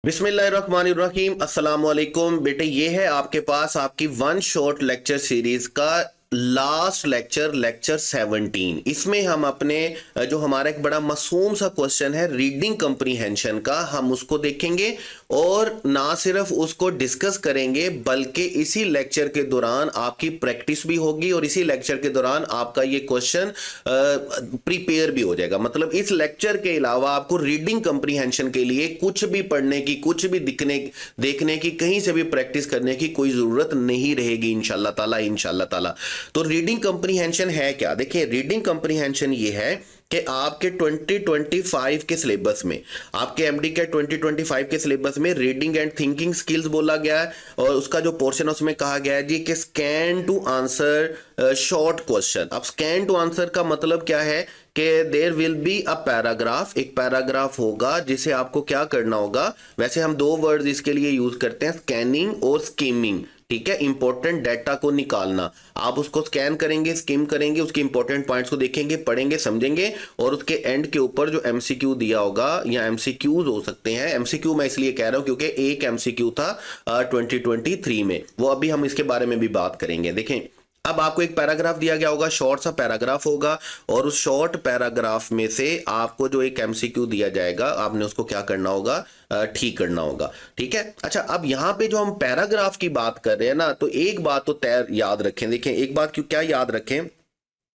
बिस्मिल्लाहिर्रहमानिर्रहीम अस्सलाम वालेकुम। बेटे ये है आपके पास आपकी वन शॉर्ट लेक्चर सीरीज का लास्ट लेक्चर, लेक्चर 17। इसमें हम अपने जो हमारा एक बड़ा मासूम सा क्वेश्चन है रीडिंग कंप्रीहेंशन का, हम उसको देखेंगे और ना सिर्फ उसको डिस्कस करेंगे बल्कि इसी लेक्चर के दौरान आपकी प्रैक्टिस भी होगी और इसी लेक्चर के दौरान आपका ये क्वेश्चन प्रिपेयर भी हो जाएगा। मतलब इस लेक्चर के अलावा आपको रीडिंग कंप्रीहेंशन के लिए कुछ भी पढ़ने की, कुछ भी देखने की, कहीं से भी प्रैक्टिस करने की कोई जरूरत नहीं रहेगी इंशाल्लाह ताला। इंशाल्लाह ताला तो रीडिंग कंप्रीहेंशन है क्या? देखिए, रीडिंग कंप्रीहेंशन ये है कि आपके 2025 के सिलेबस में, आपके एमडी के 2025 के सिलेबस में रीडिंग एंड थिंकिंग स्किल्स बोला गया है और उसका जो पोर्शन है उसमें कहा गया है जी कि scan to answer short question. अब स्कैन टू आंसर का मतलब क्या है कि there will be a paragraph, एक पैराग्राफ होगा जिसे आपको क्या करना होगा। वैसे हम दो वर्ड्स इसके लिए यूज करते हैं, स्कैनिंग और स्कीमिंग। ठीक है, इंपॉर्टेंट डाटा को निकालना, आप उसको स्कैन करेंगे, स्किम करेंगे, उसके इंपॉर्टेंट पॉइंट्स को देखेंगे, पढ़ेंगे, समझेंगे और उसके एंड के ऊपर जो एमसीक्यू दिया होगा या एमसीक्यूज हो सकते हैं। एमसीक्यू मैं इसलिए कह रहा हूं क्योंकि एक एमसीक्यू था 2023 में, वो अभी हम इसके बारे में भी बात करेंगे। देखें, अब आपको एक पैराग्राफ दिया गया होगा, शॉर्ट सा पैराग्राफ होगा और उस शॉर्ट पैराग्राफ में से आपको जो एक एमसीक्यू दिया जाएगा, आपने उसको क्या करना होगा, ठीक करना होगा। ठीक है, अच्छा, अब यहां पे जो हम पैराग्राफ की बात कर रहे हैं ना, तो एक बात तो तय याद रखें। देखें, एक बात क्यों क्या याद रखें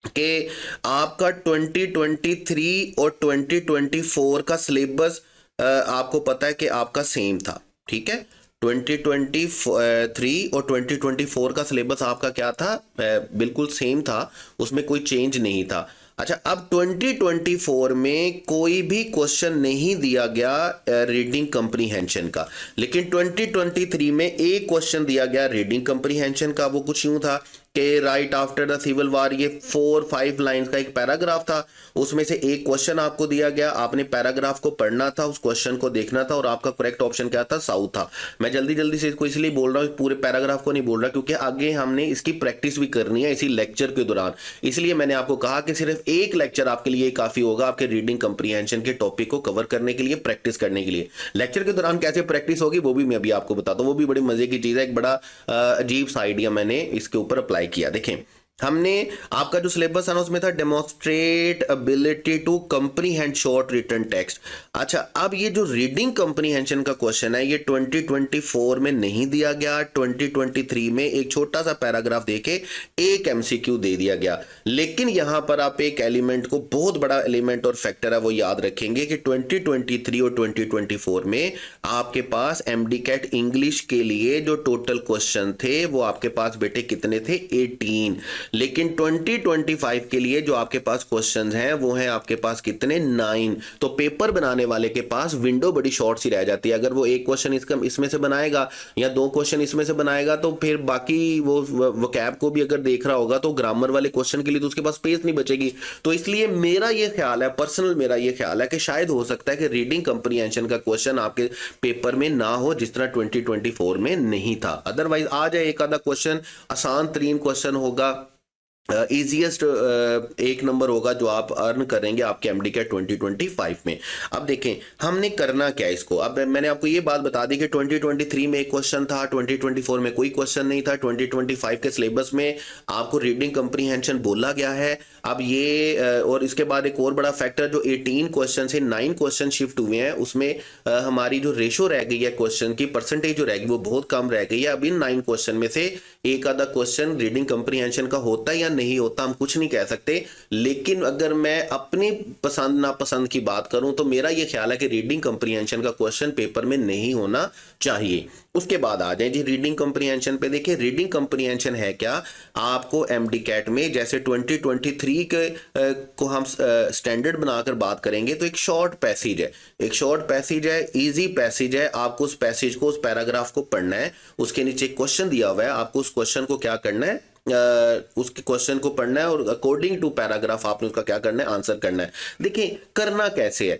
कि आपका 2023 और 2024 का सिलेबस आपको पता है कि आपका सेम था। ठीक है, 2023 और 2024 का सिलेबस आपका क्या था, बिल्कुल सेम था, उसमें कोई चेंज नहीं था। अच्छा, अब 2024 में कोई भी क्वेश्चन नहीं दिया गया रीडिंग कंप्रीहेंशन का, लेकिन 2023 में एक क्वेश्चन दिया गया रीडिंग कंप्रीहेंशन का। वो कुछ यूं था कि right after the civil war, ये 4-5 लाइंस का एक पैराग्राफ था, उसमें से एक क्वेश्चन आपको दिया गया, आपने पैराग्राफ को पढ़ना था, उस क्वेश्चन को देखना था और आपका करेक्ट ऑप्शन क्या था, साउथ था। मैं जल्दी जल्दी से इसको इसलिए बोल रहा हूँ, पूरे पैराग्राफ को नहीं बोल रहा क्योंकि आगे हमने इसकी प्रैक्टिस भी करनी है इसी लेक्चर के दौरान। इसलिए मैंने आपको कहा कि सिर्फ एक लेक्चर आपके लिए काफी होगा आपके रीडिंग कंप्रीहेंशन के टॉपिक को कवर करने के लिए, प्रैक्टिस करने के लिए। लेक्चर के दौरान कैसे प्रैक्टिस होगी वो भी मैं अभी आपको बताता हूँ, वो भी बड़ी मजे की चीज है, एक बड़ा अजीब सा आइडिया मैंने इसके ऊपर अप्लाई किया। देखें, हमने आपका जो सिलेबस है ना उसमें था demonstrate ability to comprehend short written text. अच्छा, अब ये जो रीडिंग कंप्रीहेंशन का क्वेश्चन है ये 2024 में नहीं दिया गया, 2023 में एक छोटा सा पैराग्राफ देके एक एमसीक्यू दे दिया गया। लेकिन यहां पर आप एक एलिमेंट को, बहुत बड़ा एलिमेंट और फैक्टर है वो याद रखेंगे कि 2023 और 2024 में आपके पास एमडी-कैट इंग्लिश के लिए जो टोटल क्वेश्चन थे वो आपके पास बेटे कितने थे, 18। लेकिन 2025 के लिए जो आपके पास क्वेश्चंस हैं वो हैं आपके पास कितने, 9। तो पेपर बनाने वाले के पास विंडो बड़ी शॉर्ट सी रह जाती है। अगर वो एक क्वेश्चन इसमें से बनाएगा या दो क्वेश्चन इसमें से बनाएगा तो फिर बाकी वो वोकैब को भी अगर देख रहा होगा तो ग्रामर वाले क्वेश्चन के लिए तो उसके पास स्पेस नहीं बचेगी। तो इसलिए मेरा ये ख्याल है, पर्सनल मेरा ये ख्याल है कि शायद हो सकता है कि रीडिंग कंप्रीहेंशन का क्वेश्चन आपके पेपर में ना हो जिस तरह 2024 में नहीं था। अदरवाइज आ जाए एक आधा क्वेश्चन, आसान तरीन क्वेश्चन होगा, इजीएस्ट एक नंबर होगा जो आप अर्न करेंगे आपके एमडी के 2025 में। अब देखें हमने करना क्या इसको। अब मैंने आपको ये बात बता दी कि 2023 में एक क्वेश्चन था, 2024 में कोई क्वेश्चन नहीं था, 2025 के सिलेबस में आपको रीडिंग कंप्रीहेंशन बोला गया है। अब ये और इसके बाद एक और बड़ा फैक्टर, जो 18 क्वेश्चन से 9 क्वेश्चन शिफ्ट हुए हैं उसमें हमारी जो रेशो रह गई है क्वेश्चन की, परसेंटेज जो रह गई वो बहुत कम रह गई है। अब इन 9 क्वेश्चन में से एक आधा क्वेश्चन रीडिंग कंप्रीहेंशन का होता है या नहीं होता हम कुछ नहीं कह सकते, लेकिन अगर मैं अपनी पसंद नापसंद की बात करूं तो मेरा यह ख्याल है कि रीडिंग कंप्रीहेंशन का क्वेश्चन पेपर में नहीं होना चाहिए। उसके बाद आ जाए जी रीडिंग कंप्रीहेंशन पे। देखिए, रीडिंग कंप्रीहेंशन है क्या, आपको एमडी-कैट में जैसे 2023 के को हम स्टैंडर्ड बनाकर बात करेंगे तो एक शॉर्ट पैसेज है, एक शॉर्ट पैसेज है, इजी पैसेज है, आपको उस पैसेज को, उस पैराग्राफ को पढ़ना है, उसके नीचे क्वेश्चन दिया हुआ है, आपको उस क्वेश्चन को क्या करना है, उसके क्वेश्चन को पढ़ना है और अकॉर्डिंग टू पैराग्राफ आपने उसका क्या करना है, आंसर करना है। देखिए करना कैसे है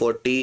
40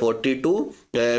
40 to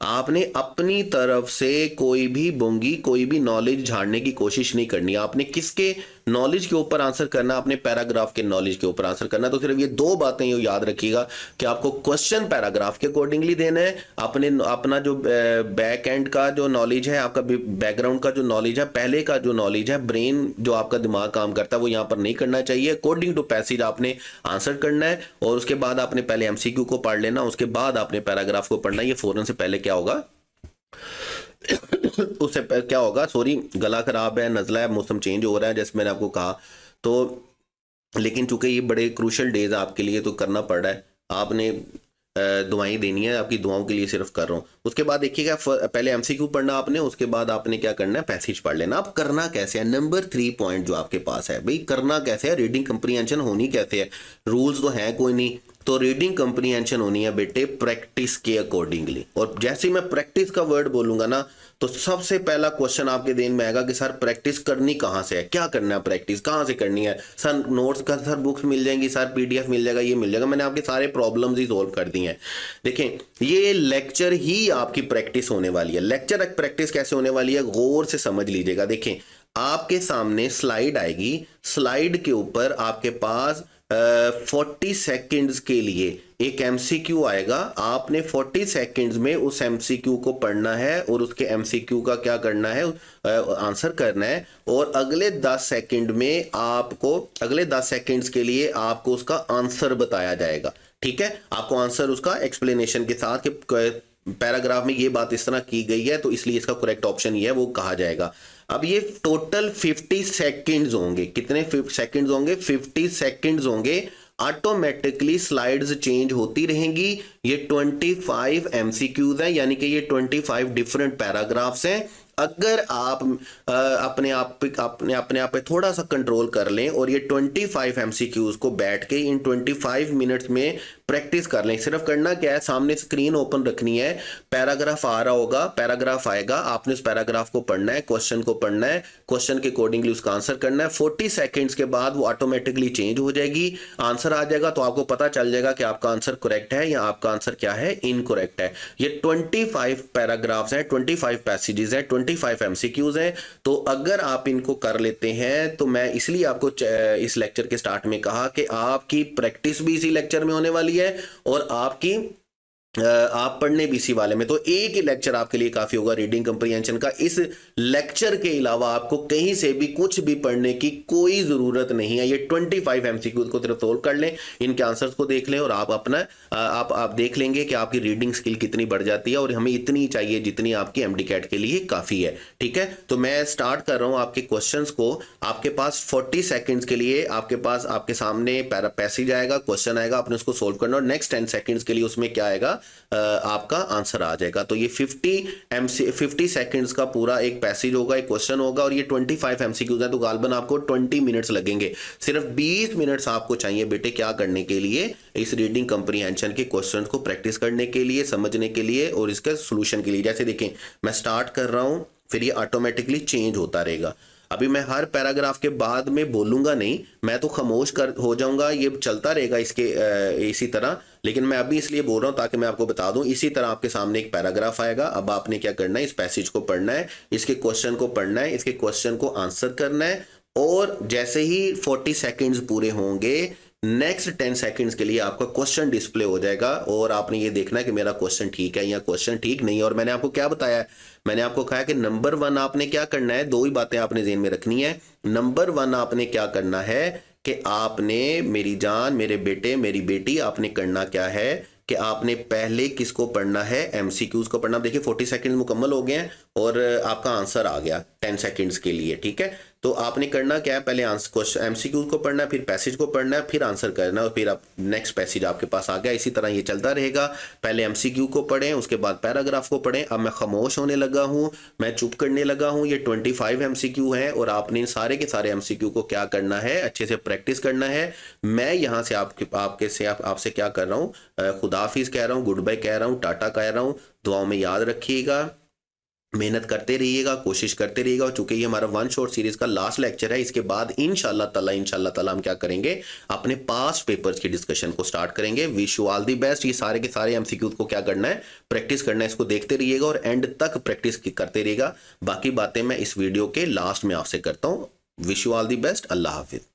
आपने अपनी तरफ से कोई भी बोंगी, कोई भी नॉलेज झाड़ने की कोशिश नहीं करनी। आपने किसके नॉलेज के ऊपर आंसर करना, अपने पैराग्राफ के नॉलेज के ऊपर आंसर करना। तो सिर्फ ये दो बातें ये याद रखिएगा कि आपको क्वेश्चन पैराग्राफ के अकॉर्डिंगली देना है, अपना जो बैक एंड का जो नॉलेज है, आपका बैकग्राउंड का जो नॉलेज है, पहले का जो नॉलेज है, ब्रेन जो आपका दिमाग काम करता है वो यहाँ पर नहीं करना चाहिए। अकॉर्डिंग टू पैसेज आपने आंसर करना है और उसके बाद आपने पहले एमसीक्यू को पढ़ लेना, उसके बाद आपने पैराग्राफ को पढ़ना है। ये फौरन से पहले क्या होगा उससे क्या होगा, सॉरी गला खराब है, नज़ला है, मौसम चेंज हो रहा है जैसे मैंने आपको कहा, तो लेकिन चूंकि ये बड़े क्रूशल डेज आपके लिए तो करना पड़ रहा है, आपने दुआएं देनी है, आपकी दुआओं के लिए सिर्फ कर रहा हूँ। उसके बाद देखिएगा पहले एमसीक्यू पढ़ना आपने, उसके बाद आपने क्या करना है, पैसेज पढ़ लेना। अब करना कैसे है, नंबर 3 पॉइंट जो आपके पास है भाई, करना कैसे है, रीडिंग कंप्रीहेंशन होनी कैसे है। रूल्स तो हैं कोई नहीं, तो रीडिंग कंप्रीहेंशन होनी है बेटे प्रैक्टिस के अकॉर्डिंगली। और जैसे ही मैं प्रैक्टिस का वर्ड बोलूंगा ना, तो सबसे पहला क्वेश्चन आपके देन में आएगा कि सर प्रैक्टिस करनी कहाँ से है, क्या करना है, प्रैक्टिस कहाँ से करनी है। सर नोट्स का, सर बुक्स मिल जाएंगी, सर पीडीएफ मिल जाएगा, ये मिल जाएगा। मैंने आपके सारे प्रॉब्लम्स ही सॉल्व कर दिए हैं। देखें, ये लेक्चर ही आपकी प्रैक्टिस होने वाली है। लेक्चर प्रैक्टिस कैसे होने वाली है, गौर से समझ लीजिएगा। देखें, आपके सामने स्लाइड आएगी, स्लाइड के ऊपर आपके पास 40 सेकेंड्स के लिए एक एमसीक्यू आएगा। आपने 40 सेकेंड्स में उस एमसीक्यू को पढ़ना है और उसके एमसीक्यू का क्या करना है, आंसर करना है। और अगले 10 सेकेंड में आपको, अगले 10 सेकेंड्स के लिए आपको उसका आंसर बताया जाएगा। ठीक है, आपको आंसर उसका एक्सप्लेनेशन के साथ कि पैराग्राफ में ये बात इस तरह की गई है तो इसलिए इसका करेक्ट ऑप्शन ये है, वो कहा जाएगा। अब ये टोटल 50 सेकेंड्स होंगे। कितने सेकेंड्स होंगे, 50 सेकेंड्स होंगे। ऑटोमेटिकली स्लाइड्स चेंज होती रहेंगी। ये 25 एमसीक्यूज हैं, यानी कि ये 25 डिफरेंट पैराग्राफ्स हैं। अगर आप अपने आप पे थोड़ा सा कंट्रोल कर लें और ये 25 एमसीक्यूज को बैठ के इन 25 मिनट्स में प्रैक्टिस कर लें। सिर्फ करना क्या है, सामने स्क्रीन ओपन रखनी है, पैराग्राफ आ रहा होगा, पैराग्राफ आएगा, आपने उस पैराग्राफ को पढ़ना है, क्वेश्चन को पढ़ना है, क्वेश्चन के अकॉर्डिंगली उसका आंसर करना है। 40 सेकेंड्स के बाद वो ऑटोमेटिकली चेंज हो जाएगी, आंसर आ जाएगा, तो आपको पता चल जाएगा कि आपका आंसर करेक्ट है या आपका आंसर क्या है, इनकरेक्ट है। ये 25 पैराग्राफ्स हैं, 25 पैसेजेस हैं, 25 एमसीक्यूज हैं। तो अगर आप इनको कर लेते हैं तो मैं इसलिए आपको इस लेक्चर के स्टार्ट में कहा कि आपकी प्रैक्टिस भी इसी लेक्चर में होने वाली है और आपकी आप पढ़ने भी इसी वाले में। तो एक ही लेक्चर आपके लिए काफी होगा रीडिंग कंप्रीहेंशन का। इस लेक्चर के अलावा आपको कहीं से भी कुछ भी पढ़ने की कोई जरूरत नहीं है। ये 25 एमसीक्यूज को सिर्फ सोल्व कर लें, इनके आंसर्स को देख लें और आप अपना आप देख लेंगे कि आपकी रीडिंग स्किल कितनी बढ़ जाती है। और हमें इतनी चाहिए जितनी आपकी एमडी कैट के लिए काफी है। ठीक है, तो मैं स्टार्ट कर रहा हूं आपके क्वेश्चंस को। आपके पास 40 सेकेंड्स के लिए आपके पास आपके सामने पैसेज आएगा, क्वेश्चन आएगा, आपने उसको सोल्व करना और नेक्स्ट 10 सेकेंड्स के लिए उसमें क्या आएगा, आपका आंसर आ जाएगा। तो ये 50 सेकंड्स का पूरा एक पैसेज होगा, एक क्वेश्चन होगा और ये 25 एमसीक्यूज है। तो गालबन आपको 20 मिनट्स लगेंगे। सिर्फ 20 मिनट्स आपको चाहिए बेटे क्या करने के लिए, इस रीडिंग कंप्रीहेंशन के क्वेश्चन को प्रैक्टिस करने के लिए, समझने के लिए और इसका सोल्यूशन के लिए। जैसे देखें, मैं स्टार्ट कर रहा हूं, फिर ये ऑटोमेटिकली चेंज होता रहेगा। अभी मैं हर पैराग्राफ के बाद में बोलूंगा नहीं, मैं तो खामोश हो जाऊंगा, ये चलता रहेगा इसके इसी तरह। लेकिन मैं अभी इसलिए बोल रहा हूं ताकि मैं आपको बता दूं, इसी तरह आपके सामने एक पैराग्राफ आएगा। अब आपने क्या करना है, इस पैसेज को पढ़ना है, इसके क्वेश्चन को पढ़ना है, इसके क्वेश्चन को आंसर करना है। और जैसे ही 40 सेकेंड्स पूरे होंगे, नेक्स्ट 10 सेकंड्स के लिए आपका क्वेश्चन डिस्प्ले हो जाएगा और आपने ये देखना है कि मेरा क्वेश्चन ठीक है या क्वेश्चन ठीक नहीं है। और मैंने आपको क्या बताया है, मैंने आपको कहा कि नंबर 1 आपने क्या करना है, दो ही बातें आपने ज़हन में रखनी है। नंबर 1 आपने क्या करना है कि आपने, मेरी जान, मेरे बेटे, मेरी बेटी, आपने करना क्या है कि आपने पहले किसको पढ़ना है, एमसीक्यूज को पढ़ना। देखिए 40 सेकंड मुकम्मल हो गए हैं और आपका आंसर आ गया 10 सेकंड्स के लिए। ठीक है, तो आपने करना क्या है, पहले आंसर एमसीक्यूज को पढ़ना है, फिर पैसेज को पढ़ना है, फिर आंसर करना है और फिर आप नेक्स्ट पैसेज आपके पास आ गया। इसी तरह ये चलता रहेगा। पहले एमसीक्यू को पढ़ें, उसके बाद पैराग्राफ को पढ़ें। अब मैं खामोश होने लगा हूँ, मैं चुप करने लगा हूँ। ये 25 एमसीक्यू हैं और आपने इन सारे के सारे एमसीक्यू को क्या करना है, अच्छे से प्रैक्टिस करना है। मैं यहाँ से आपसे क्या कर रहा हूँ, खुदाफिज कह रहा हूँ, गुड बाय कह रहा हूँ, टाटा कह रहा हूँ। दुआओं में याद रखिएगा। मेहनत करते रहिएगा, कोशिश करते रहिएगा। और चूंकि ये हमारा वन शॉट सीरीज का लास्ट लेक्चर है, इसके बाद इंशाल्लाह ताला हम क्या करेंगे, अपने पास्ट पेपर्स की डिस्कशन को स्टार्ट करेंगे। Wish you all the best. ये सारे के सारे एमसीक्यूज को क्या करना है, प्रैक्टिस करना है। इसको देखते रहिएगा और एंड तक प्रैक्टिस करते रहिएगा। बाकी बातें मैं इस वीडियो के लास्ट में आपसे करता हूँ। Wish you all the best. Allah Hafiz.